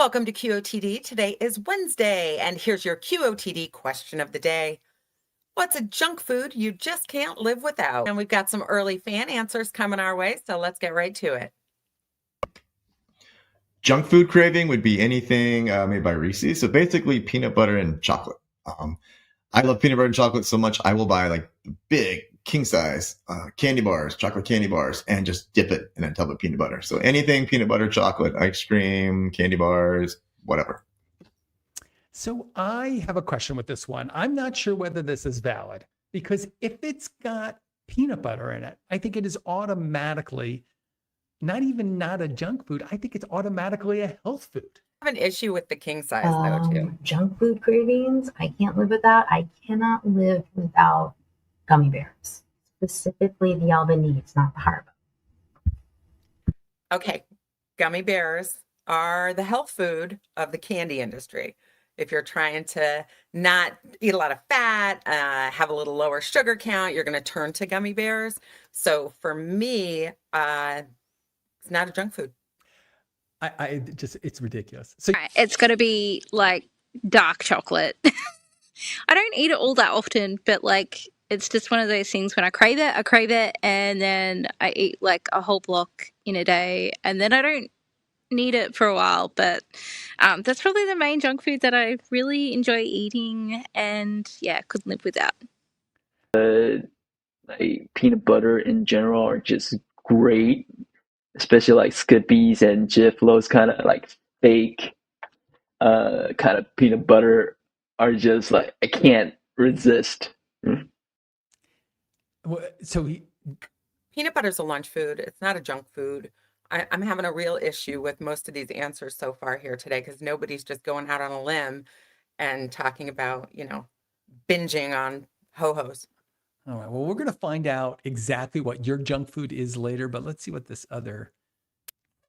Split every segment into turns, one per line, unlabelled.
Welcome to QOTD. Today is Wednesday, and here's your QOTD question of the day. What's a junk food you just can't live without? And we've got some early fan answers coming our way, so let's get right to it.
Junk food craving would be anything made by Reese. So basically peanut butter and chocolate. I love peanut butter and chocolate so much, I will buy like big king size candy bars, chocolate candy bars, and just dip it in a tub of peanut butter. So anything peanut butter, chocolate, ice cream, candy bars, whatever.
So I have a question with this one. I'm not sure whether this is valid because if it's got peanut butter in it, I think it is automatically not a junk food. I think it's automatically a health food.
I have an issue with the king size though too.
Junk food cravings, I can't live without. I cannot live without gummy bears, specifically the Albanese, not the Haribo.
Okay, gummy bears are the health food of the candy industry. If you're trying to not eat a lot of fat, have a little lower sugar count, you're going to turn to gummy bears. So for me, it's not a junk food.
It's ridiculous. So
it's got to be like dark chocolate. I don't eat it all that often, but like it's just one of those things when I crave it, and then I eat like a whole block in a day, and then I don't need it for a while. But that's probably the main junk food that I really enjoy eating, and yeah, couldn't live without.
Like peanut butter in general are just great, especially like Skippies and Jif. Those kind of like fake kind of peanut butter are just like I can't resist.
So
peanut butter is a lunch food. It's not a junk food. I'm having a real issue with most of these answers so far here today because nobody's just going out on a limb and talking about, binging on ho-hos.
All right. Well, we're going to find out exactly what your junk food is later, but let's see what this other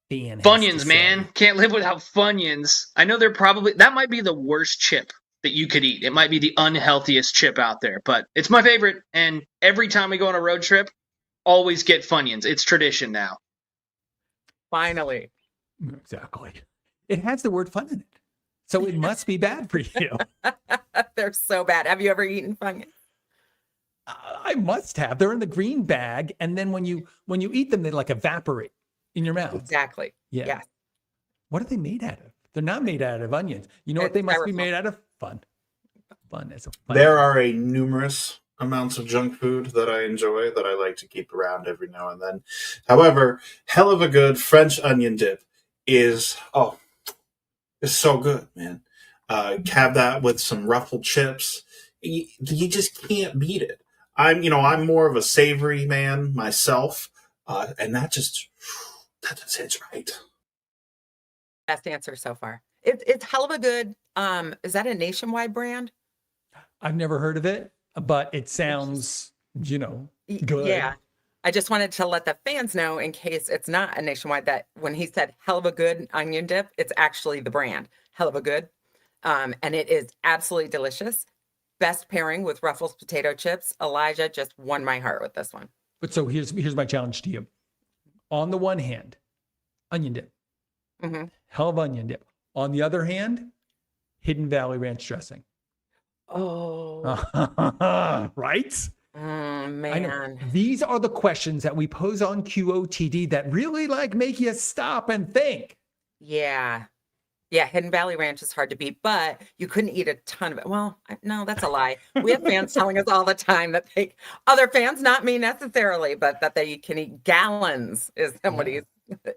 fan has
Funions,
to
man.
say.
Can't live without Funions. I know that might be the worst chip that you could eat. It might be the unhealthiest chip out there, but it's my favorite. And every time we go on a road trip, always get Funions. It's tradition now.
Finally.
Exactly. It has the word fun in it. So it must be bad for you.
They're so bad. Have you ever eaten Funions?
I must have. They're in the green bag, and then when you eat them, they like evaporate in your mouth.
Exactly.
Yeah.
Yes.
What are they made out of? They're not made out of onions. You know what they must be made out of? Fun. Fun is a fun.
There are a numerous amounts of junk food that I enjoy that I like to keep around every now and then. However, hell of a good French onion dip is so good, man. Have that with some ruffled chips. You just can't beat it. I'm more of a savory man myself, and that just hits right.
Best answer so far. It's hell of a good. Is that a nationwide brand?
I've never heard of it, but it sounds, good.
Yeah. I just wanted to let the fans know in case it's not a nationwide that when he said hell of a good onion dip, it's actually the brand hell of a good. And it is absolutely delicious. Best pairing with Ruffles potato chips. Elijah just won my heart with this one.
But so here's my challenge to you. On the one hand, onion dip.
Mm-hmm.
Hell of onion dip. On the other hand, Hidden Valley Ranch dressing.
Oh.
Right?
Man.
I know. These are the questions that we pose on QOTD that really make you stop and think.
Yeah. Yeah, Hidden Valley Ranch is hard to beat, but you couldn't eat a ton of it. Well, no, that's a lie. We have fans telling us all the time that other fans, not me necessarily, but that they can eat gallons is somebody's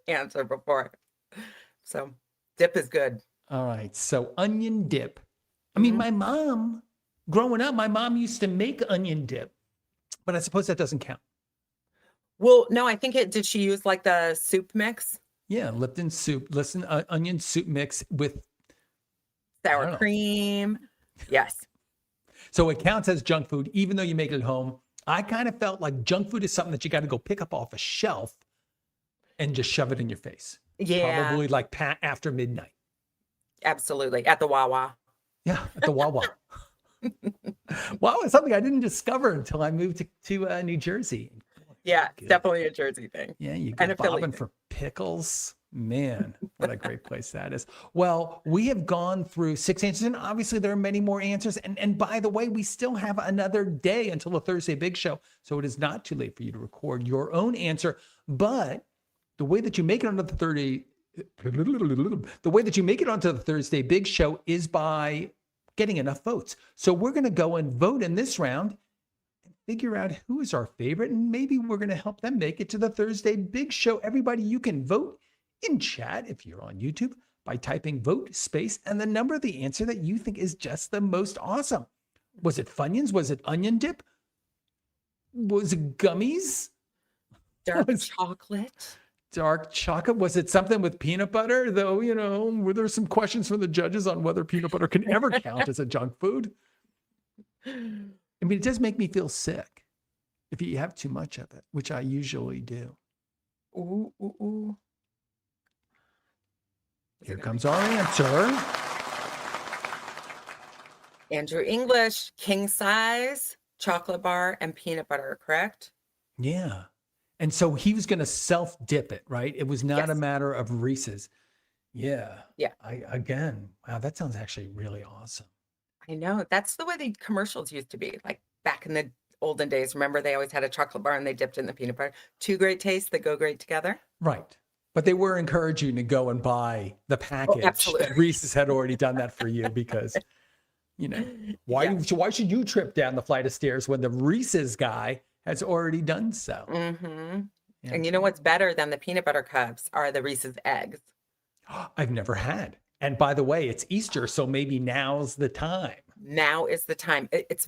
answer before. So dip is good.
All right. So onion dip. I mean, growing up, my mom used to make onion dip, but I suppose that doesn't count.
Well, no, I think did she use like the soup mix?
Yeah, Lipton soup, onion soup mix with
sour cream. Yes.
So it counts as junk food, even though you make it at home. I kind of felt like junk food is something that you got to go pick up off a shelf and just shove it in your face.
Yeah.
Probably like after midnight.
Absolutely. At the Wawa.
Yeah, at the Wawa. Wow, it's something I didn't discover until I moved to New Jersey.
Yeah, it's definitely a Jersey thing.
Yeah, you go bobbing for pickles. Man, what a great place that is. Well, we have gone through 6 answers, and obviously there are many more answers. And by the way, we still have another day until the Thursday Big Show. So it is not too late for you to record your own answer. But the way that you make it onto the Thursday Big Show is by getting enough votes. So we're going to go and vote in this round and figure out who is our favorite, and maybe we're going to help them make it to the Thursday Big Show. Everybody, you can vote in chat if you're on YouTube by typing vote space and the number of the answer that you think is just the most awesome. Was it Funyuns? Was it onion dip? Was it gummies?
Dark chocolate.
Dark chocolate? Was it something with peanut butter? Though, were there some questions from the judges on whether peanut butter can ever count as a junk food? I mean, it does make me feel sick if you have too much of it, which I usually do.
Ooh, ooh, ooh.
Here comes our answer.
Andrew English, king size, chocolate bar, and peanut butter, correct?
Yeah. And so he was going to self-dip it, right? It was not a
Yes.
matter of Reese's. Yeah.
Yeah.
Wow, that sounds actually really awesome.
I know. That's the way the commercials used to be. Like back in the olden days, remember they always had a chocolate bar and they dipped in the peanut butter. Two great tastes that go great together.
Right. But they were encouraging you to go and buy the package.
absolutely.
Reese's had already done that for you because, why should you trip down the flight of stairs when the Reese's guy has already done so?
Mm-hmm.
Yeah.
And you know what's better than the peanut butter cups are the Reese's eggs.
I've never had. And by the way, it's Easter, so maybe now's the time.
Now is the time. It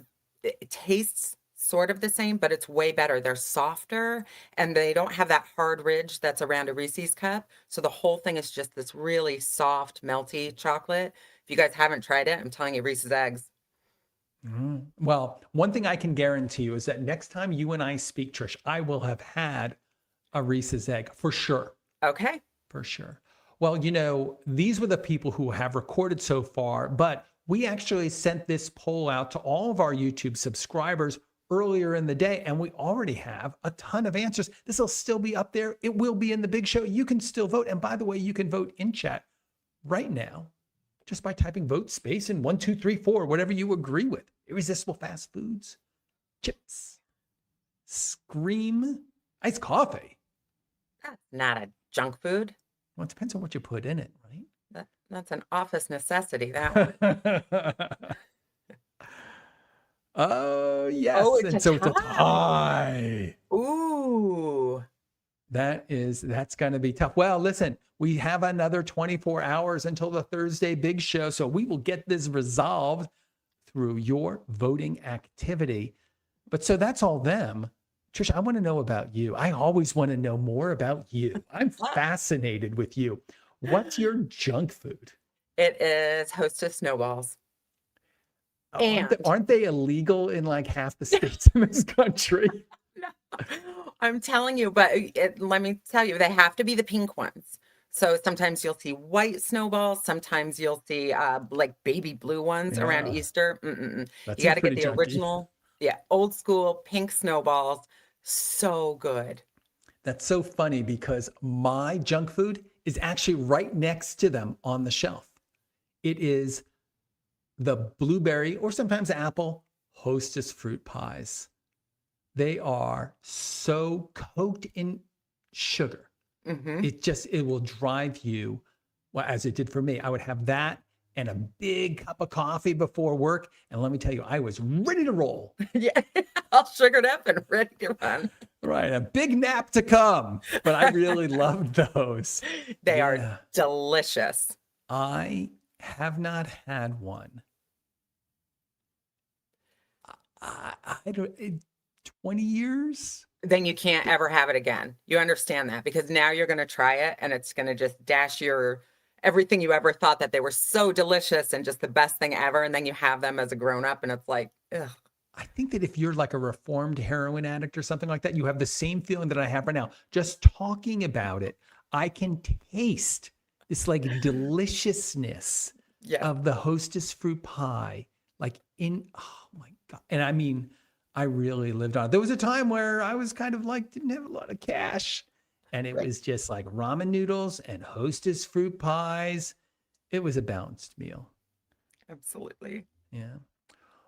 tastes sort of the same, but it's way better. They're softer and they don't have that hard ridge that's around a Reese's cup. So the whole thing is just this really soft, melty chocolate. If you guys haven't tried it, I'm telling you, Reese's eggs.
Mm. Well, one thing I can guarantee you is that next time you and I speak, Trish, I will have had a Reese's egg for sure.
Okay.
For sure. Well, these were the people who have recorded so far, but we actually sent this poll out to all of our YouTube subscribers earlier in the day, and we already have a ton of answers. This will still be up there. It will be in the Big Show. You can still vote. And by the way, you can vote in chat right now just by typing vote space and 1, 2, 3, 4, whatever you agree with. Irresistible fast foods, chips, Scream, iced coffee.
That's not a junk food.
Well, it depends on what you put in it, right?
That's an office necessity, that one.
Oh, yes.
Oh, it's
And
a
so it's a
tie.
tie.
Ooh.
That's going to be tough. Well, listen, we have another 24 hours until the Thursday Big Show, so we will get this resolved through your voting activity. But so that's all them. Trish, I want to know about you. I always want to know more about you. I'm fascinated with you. What's your junk food?
It is Hostess snowballs.
Aren't they illegal in like half the states in this country?
I'm telling you, but let me tell you, they have to be the pink ones. So sometimes you'll see white snowballs. Sometimes you'll see like baby blue ones around
Yeah.
Easter.
That
You got to
seems
get
pretty
the
junky.
original, old school pink snowballs. So good.
That's so funny because my junk food is actually right next to them on the shelf. It is the blueberry or sometimes apple Hostess fruit pies. They are so coated in sugar.
Hmm.
It will drive you, well, as it did for me. I would have that and a big cup of coffee before work. And let me tell you, I was ready to roll.
Yeah, all sugared up and ready to run.
Right. A big nap to come. But I really loved those.
They
Yeah.
are delicious.
I have not had one. I don't, 20 years?
Then you can't ever have it again. You understand that because now you're going to try it and it's going to just dash your everything you ever thought that they were so delicious and just the best thing ever. And then you have them as a grown up and it's like, ugh.
I think that if you're like a reformed heroin addict or something like that, you have the same feeling that I have right now. Just talking about it, I can taste this like deliciousness of the Hostess fruit pie. Oh my God. And I mean, I really lived on it. There was a time where I was kind of like, didn't have a lot of cash. And it
Right.
was just like ramen noodles and Hostess fruit pies. It was a balanced meal.
Absolutely.
Yeah.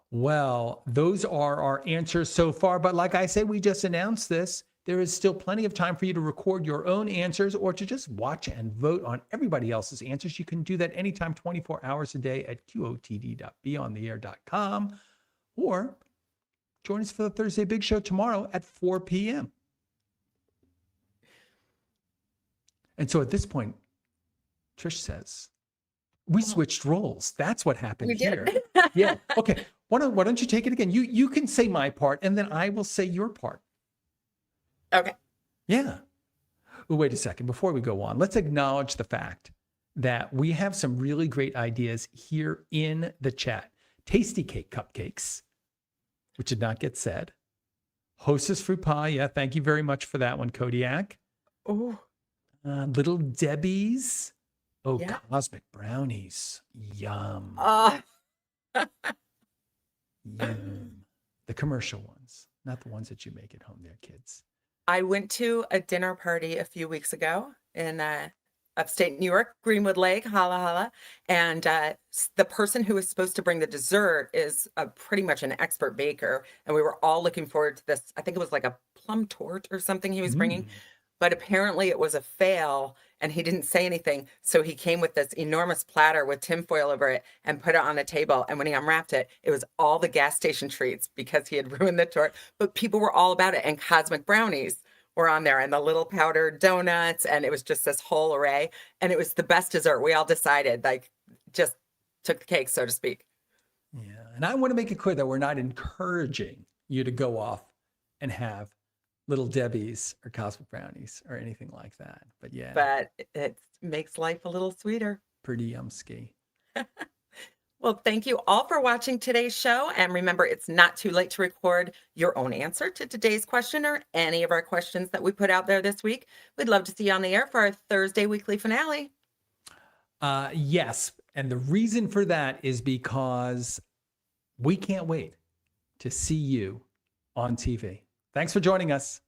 Well, those are our answers so far. But like I said, we just announced this. There is still plenty of time for you to record your own answers or to just watch and vote on everybody else's answers. You can do that anytime, 24 hours a day at QOTD.BeyondTheAir.com, or join us for the Thursday Big Show tomorrow at 4 p.m. And so at this point, Trish says, we switched roles. That's what happened
We
here.
did.
Yeah. Okay. Why don't you take it again? You can say my part, and then I will say your part.
Okay.
Yeah. Well, wait a second. Before we go on, let's acknowledge the fact that we have some really great ideas here in the chat. Tasty Cake Cupcakes, which did not get said. Hostess Fruit Pie. Yeah, thank you very much for that one, Kodiak.
Oh,
Little Debbie's. Oh,
Yeah.
Cosmic Brownies. Yum. Yum. The commercial ones, not the ones that you make at home there, kids.
I went to a dinner party a few weeks ago in upstate New York, Greenwood Lake, holla holla. And the person who was supposed to bring the dessert is pretty much an expert baker. And we were all looking forward to this. I think it was like a plum torte or something he was bringing. But apparently it was a fail and he didn't say anything. So he came with this enormous platter with tinfoil over it and put it on the table. And when he unwrapped it, it was all the gas station treats because he had ruined the torte. But people were all about it. And Cosmic Brownies were on there and the little powdered donuts. And it was just this whole array. And it was the best dessert. We all decided, like, just took the cake, so to speak.
Yeah. And I want to make it clear that we're not encouraging you to go off and have Little Debbie's or Cosmic Brownies or anything like that. But yeah,
But it makes life a little sweeter.
pretty yumsky.
Well, thank you all for watching today's show. And remember, it's not too late to record your own answer to today's question or any of our questions that we put out there this week. We'd love to see you on the air for our Thursday weekly finale.
Yes. And the reason for that is because we can't wait to see you on TV. Thanks for joining us.